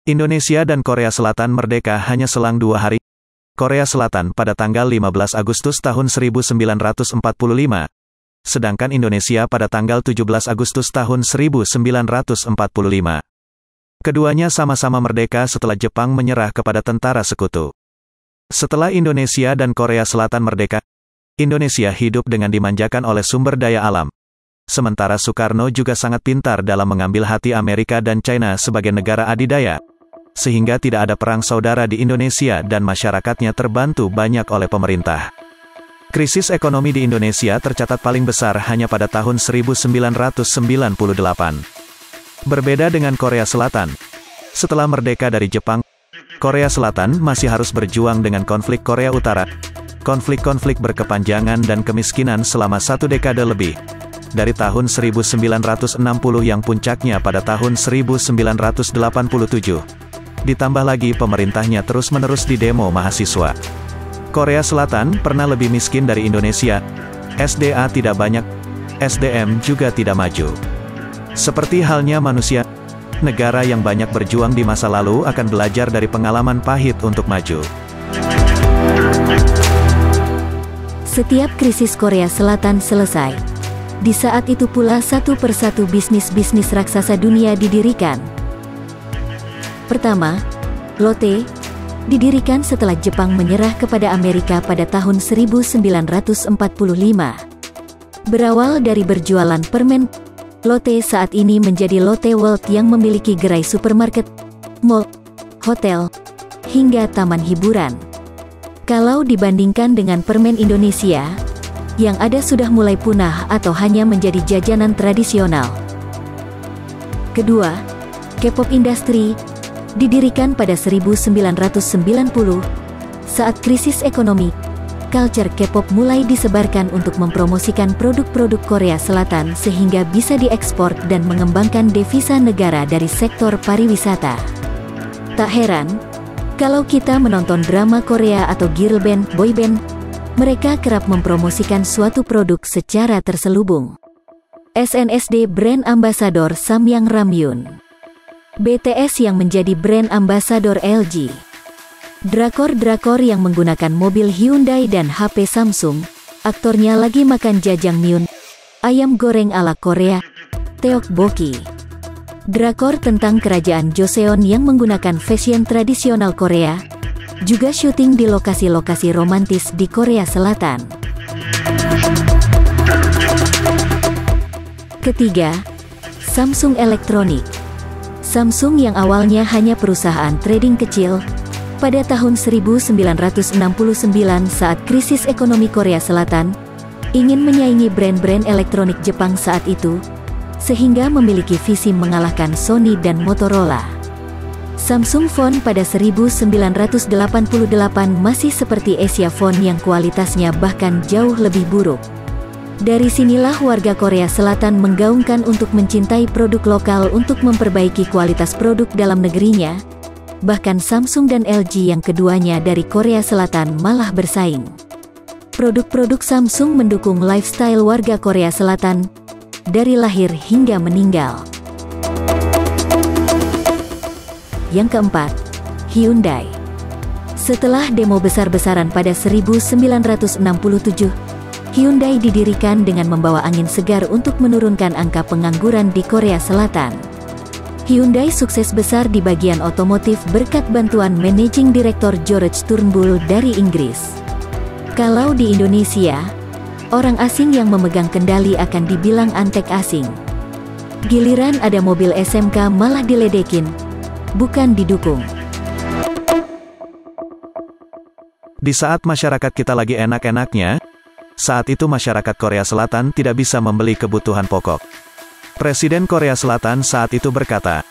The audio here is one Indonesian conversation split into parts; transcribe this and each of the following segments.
Indonesia dan Korea Selatan merdeka hanya selang 2 hari. Korea Selatan pada tanggal 15 Agustus tahun 1945, sedangkan Indonesia pada tanggal 17 Agustus tahun 1945. Keduanya sama-sama merdeka setelah Jepang menyerah kepada tentara sekutu. Setelah Indonesia dan Korea Selatan merdeka, Indonesia hidup dengan dimanjakan oleh sumber daya alam. Sementara Soekarno juga sangat pintar dalam mengambil hati Amerika dan China sebagai negara adidaya, sehingga tidak ada perang saudara di Indonesia dan masyarakatnya terbantu banyak oleh pemerintah. Krisis ekonomi di Indonesia tercatat paling besar hanya pada tahun 1998. Berbeda dengan Korea Selatan, setelah merdeka dari Jepang, Korea Selatan masih harus berjuang dengan konflik Korea Utara, konflik-konflik berkepanjangan dan kemiskinan selama 1 dekade lebih, dari tahun 1960 yang puncaknya pada tahun 1987. Ditambah lagi pemerintahnya terus-menerus didemo mahasiswa. Korea Selatan pernah lebih miskin dari Indonesia, SDA tidak banyak, SDM juga tidak maju. Seperti halnya manusia, negara yang banyak berjuang di masa lalu akan belajar dari pengalaman pahit untuk maju. Setiap krisis Korea Selatan selesai. Di saat itu pula satu persatu bisnis-bisnis raksasa dunia didirikan. Pertama, Lotte, didirikan setelah Jepang menyerah kepada Amerika pada tahun 1945. Berawal dari berjualan permen, Lotte saat ini menjadi Lotte World yang memiliki gerai supermarket, mall, hotel, hingga taman hiburan. Kalau dibandingkan dengan permen Indonesia, yang ada sudah mulai punah atau hanya menjadi jajanan tradisional. Kedua, K-pop Industry, didirikan pada 1990, saat krisis ekonomi, culture K-pop mulai disebarkan untuk mempromosikan produk-produk Korea Selatan sehingga bisa diekspor dan mengembangkan devisa negara dari sektor pariwisata. Tak heran, kalau kita menonton drama Korea atau girl band, boy band, mereka kerap mempromosikan suatu produk secara terselubung. SNSD Brand Ambassador Samyang Ramyun, BTS yang menjadi brand ambassador LG, drakor-drakor yang menggunakan mobil Hyundai dan HP Samsung, aktornya lagi makan jajangmyeon, ayam goreng ala Korea, tteokbokki. Drakor tentang kerajaan Joseon yang menggunakan fashion tradisional Korea, juga syuting di lokasi-lokasi romantis di Korea Selatan. Ketiga, Samsung Electronic. Samsung yang awalnya hanya perusahaan trading kecil, pada tahun 1969 saat krisis ekonomi Korea Selatan, ingin menyaingi brand-brand elektronik Jepang saat itu, sehingga memiliki visi mengalahkan Sony dan Motorola. Samsung Phone pada 1988 masih seperti Asia Phone yang kualitasnya bahkan jauh lebih buruk. Dari sinilah warga Korea Selatan menggaungkan untuk mencintai produk lokal untuk memperbaiki kualitas produk dalam negerinya. Bahkan Samsung dan LG yang keduanya dari Korea Selatan malah bersaing. Produk-produk Samsung mendukung lifestyle warga Korea Selatan, dari lahir hingga meninggal. Yang keempat, Hyundai. Setelah demo besar-besaran pada 1967, Hyundai didirikan dengan membawa angin segar untuk menurunkan angka pengangguran di Korea Selatan. Hyundai sukses besar di bagian otomotif berkat bantuan Managing Director George Turnbull dari Inggris. Kalau di Indonesia, orang asing yang memegang kendali akan dibilang antek asing. Giliran ada mobil SMK malah diledekin, bukan didukung. Di saat masyarakat kita lagi enak-enaknya, saat itu masyarakat Korea Selatan tidak bisa membeli kebutuhan pokok. Presiden Korea Selatan saat itu berkata,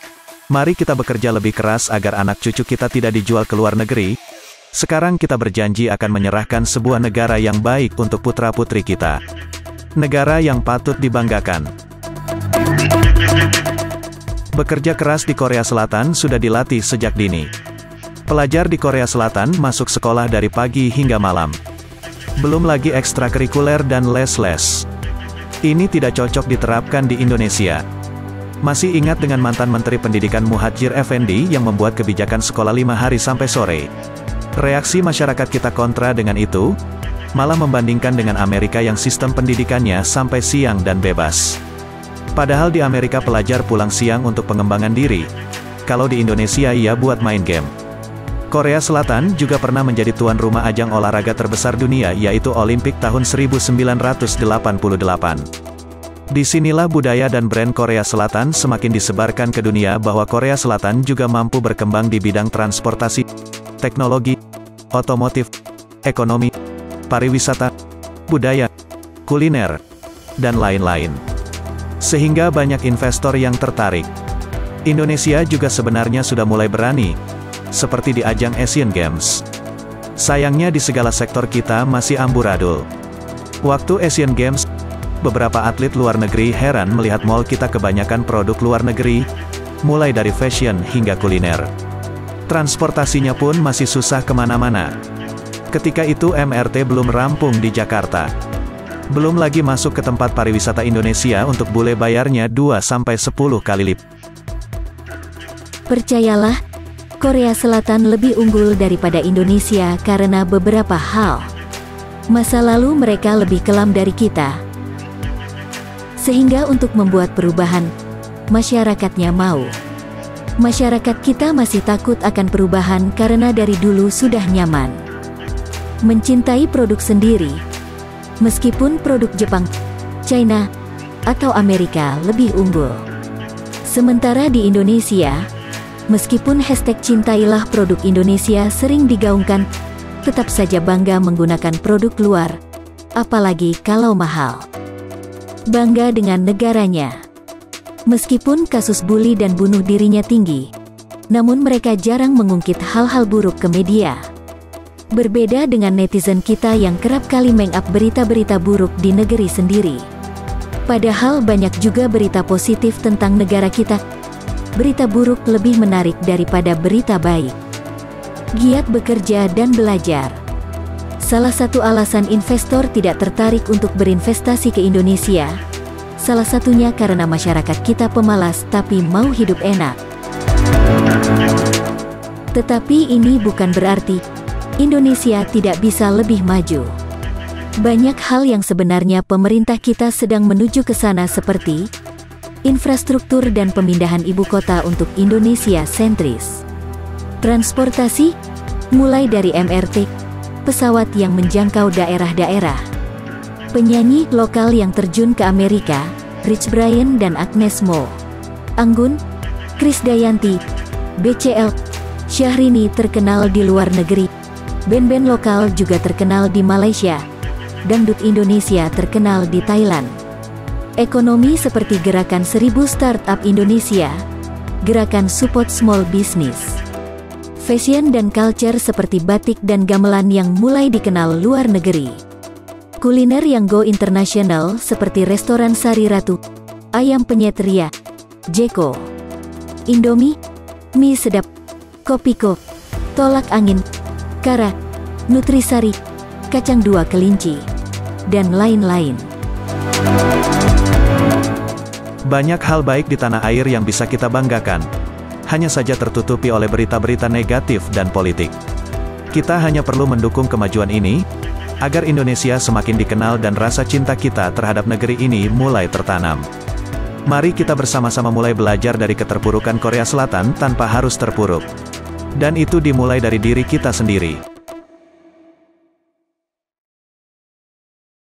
"Mari kita bekerja lebih keras agar anak cucu kita tidak dijual ke luar negeri. Sekarang kita berjanji akan menyerahkan sebuah negara yang baik untuk putra-putri kita. Negara yang patut dibanggakan." Bekerja keras di Korea Selatan sudah dilatih sejak dini. Pelajar di Korea Selatan masuk sekolah dari pagi hingga malam. Belum lagi ekstrakurikuler dan les-les. Ini tidak cocok diterapkan di Indonesia. Masih ingat dengan mantan Menteri Pendidikan Muhadjir Effendi yang membuat kebijakan sekolah 5 hari sampai sore? Reaksi masyarakat kita kontra dengan itu, malah membandingkan dengan Amerika yang sistem pendidikannya sampai siang dan bebas. Padahal di Amerika pelajar pulang siang untuk pengembangan diri. Kalau di Indonesia ia buat main game. Korea Selatan juga pernah menjadi tuan rumah ajang olahraga terbesar dunia yaitu Olimpik tahun 1988. Disinilah budaya dan brand Korea Selatan semakin disebarkan ke dunia bahwa Korea Selatan juga mampu berkembang di bidang transportasi, teknologi, otomotif, ekonomi, pariwisata, budaya, kuliner, dan lain-lain. Sehingga banyak investor yang tertarik. Indonesia juga sebenarnya sudah mulai berani, seperti di ajang Asian Games. Sayangnya di segala sektor kita masih amburadul. Waktu Asian Games, beberapa atlet luar negeri heran melihat mall kita kebanyakan produk luar negeri, mulai dari fashion hingga kuliner. Transportasinya pun masih susah kemana-mana. Ketika itu MRT belum rampung di Jakarta. Belum lagi masuk ke tempat pariwisata Indonesia untuk bule bayarnya 2-10 kali lipat. Percayalah, Korea Selatan lebih unggul daripada Indonesia karena beberapa hal. Masa lalu mereka lebih kelam dari kita. Sehingga untuk membuat perubahan, masyarakatnya mau. Masyarakat kita masih takut akan perubahan karena dari dulu sudah nyaman. Mencintai produk sendiri. Meskipun produk Jepang, China, atau Amerika lebih unggul. Sementara di Indonesia, meskipun hashtag cintailah produk Indonesia sering digaungkan, tetap saja bangga menggunakan produk luar, apalagi kalau mahal. Bangga dengan negaranya. Meskipun kasus bully dan bunuh dirinya tinggi, namun mereka jarang mengungkit hal-hal buruk ke media. Berbeda dengan netizen kita yang kerap kali make-up berita-berita buruk di negeri sendiri. Padahal banyak juga berita positif tentang negara kita. Berita buruk lebih menarik daripada berita baik. Giat bekerja dan belajar. Salah satu alasan investor tidak tertarik untuk berinvestasi ke Indonesia, salah satunya karena masyarakat kita pemalas tapi mau hidup enak. Tetapi ini bukan berarti Indonesia tidak bisa lebih maju. Banyak hal yang sebenarnya pemerintah kita sedang menuju ke sana seperti infrastruktur dan pemindahan ibu kota untuk Indonesia sentris. Transportasi, mulai dari MRT, pesawat yang menjangkau daerah-daerah. Penyanyi lokal yang terjun ke Amerika, Rich Brian dan Agnes Mo. Anggun, Krisdayanti, BCL, Syahrini terkenal di luar negeri. Band-band lokal juga terkenal di Malaysia. Dangdut Indonesia terkenal di Thailand. Ekonomi seperti Gerakan 1000 Startup Indonesia, Gerakan Support Small Business. Fashion dan culture seperti batik dan gamelan yang mulai dikenal luar negeri. Kuliner yang go internasional seperti restoran Sari Ratu, Ayam Penyet Ria, Jeko, Indomie, mie sedap, Kopiko, Tolak Angin, Kara, Nutrisari, Kacang Dua Kelinci, dan lain-lain. Banyak hal baik di tanah air yang bisa kita banggakan. Hanya saja tertutupi oleh berita-berita negatif dan politik. Kita hanya perlu mendukung kemajuan ini, agar Indonesia semakin dikenal dan rasa cinta kita terhadap negeri ini mulai tertanam. Mari kita bersama-sama mulai belajar dari keterpurukan Korea Selatan tanpa harus terpuruk. Dan itu dimulai dari diri kita sendiri.